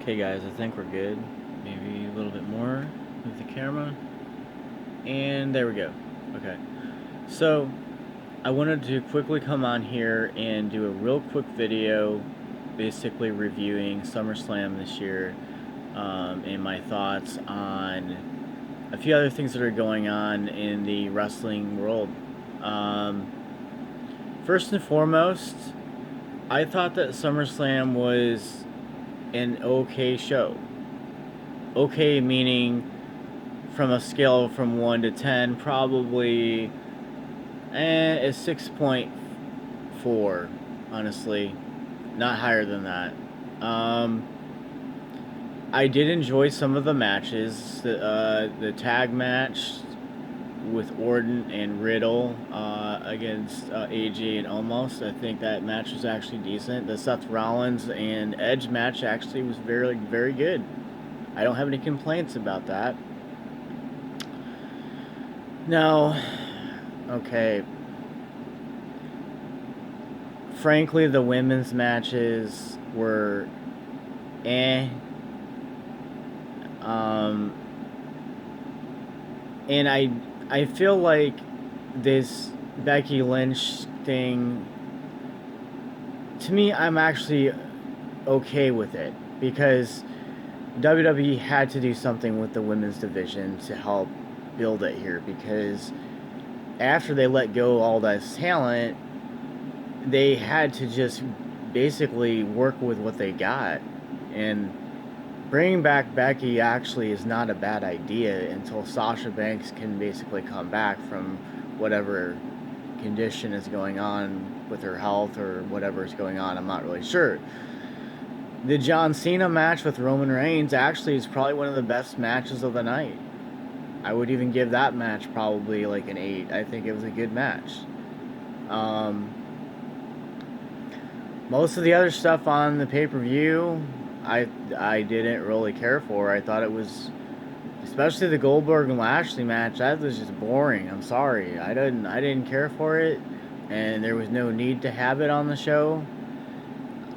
Okay, guys, I think we're good. Maybe a little bit more with the camera. And there we go. Okay. So, I wanted to quickly come on here and do a real quick video basically reviewing SummerSlam this year and my thoughts on a few other things that are going on in the wrestling world. Um, First and foremost, I thought that SummerSlam was an okay show. Okay, meaning from a scale from 1 to 10, probably a 6.4, honestly. Not higher than that. Um, I did enjoy some of the matches. The tag match with Orton and Riddle against AJ and Omos. I think that match was actually decent. The Seth Rollins and Edge match actually was very, very good. I don't have any complaints about that. Now, okay. Frankly, the women's matches were eh. Um, and I feel like this Becky Lynch thing, to me, I'm actually okay with it because WWE had to do something with the women's division to help build it here, because after they let go all that talent, they had to just basically work with what they got. And bringing back Becky actually is not a bad idea until Sasha Banks can basically come back from whatever condition is going on with her health or whatever is going on. I'm not really sure. The John Cena match with Roman Reigns actually is probably one of the best matches of the night. I would even give that match probably like an 8. I think it was a good match. Most of the other stuff on the pay-per-view, I didn't really care for. I thought it was, especially the Goldberg and Lashley match, that was just boring. I'm sorry. I didn't care for it, and there was no need to have it on the show.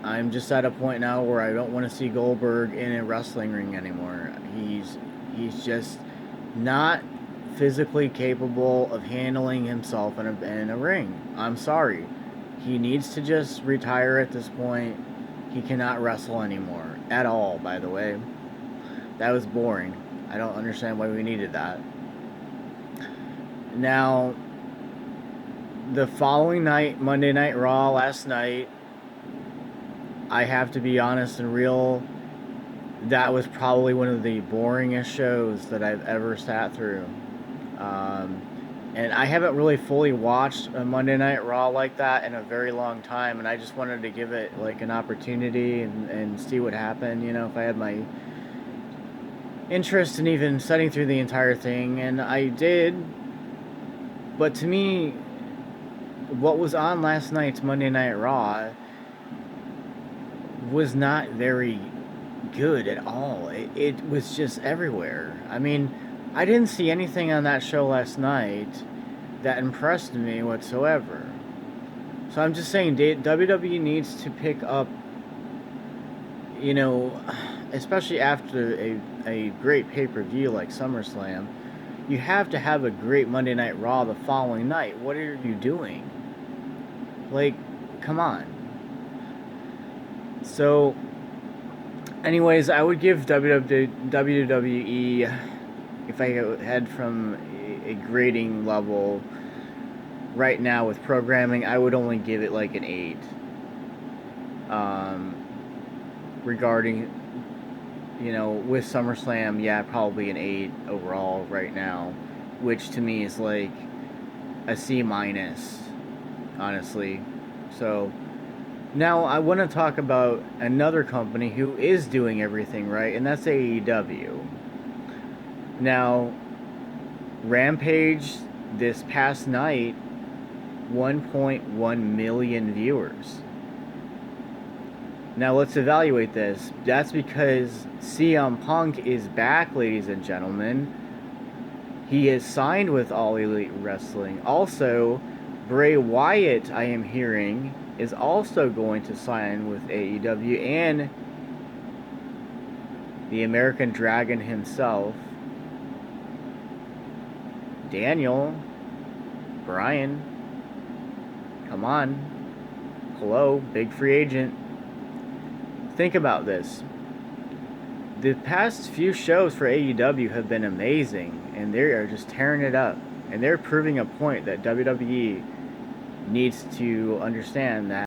I'm just at a point now where I don't want to see Goldberg in a wrestling ring anymore. He's just not physically capable of handling himself in a ring. I'm sorry. He needs to just retire at this point. He cannot wrestle anymore. At all, by the way. That was boring. I don't understand why we needed that. Now, the following night, Monday Night Raw, last night, I have to be honest and real, that was probably one of the boringest shows that I've ever sat through. And I haven't really fully watched a Monday Night Raw like that in a very long time, and I just wanted to give it like an opportunity and see what happened, if I had my interest in even sitting through the entire thing, and I did. But to me, what was on last night's Monday Night Raw was not very good at all. It was just everywhere. I mean, I didn't see anything on that show last night that impressed me whatsoever. So I'm just saying, WWE needs to pick up, especially after a great pay-per-view like SummerSlam, you have to have a great Monday Night Raw the following night. What are you doing? Like, come on. So, anyways, I would give WWE, if I had from a grading level right now with programming, I would only give it like an 8. Regarding, with SummerSlam, yeah, probably an 8 overall right now, which to me is like a C minus, honestly. So, now I want to talk about another company who is doing everything right, and that's AEW. Now, Rampage this past night, 1.1 million viewers. Now let's evaluate this. That's because CM Punk is back, ladies and gentlemen. He is signed with All Elite Wrestling. Also, Bray Wyatt, I am hearing, is also going to sign with AEW, and the American Dragon himself, Daniel Bryan. Come on. Hello, big free agent. Think about this. The past few shows for AEW have been amazing, and they are just tearing it up. And they're proving a point that WWE needs to understand that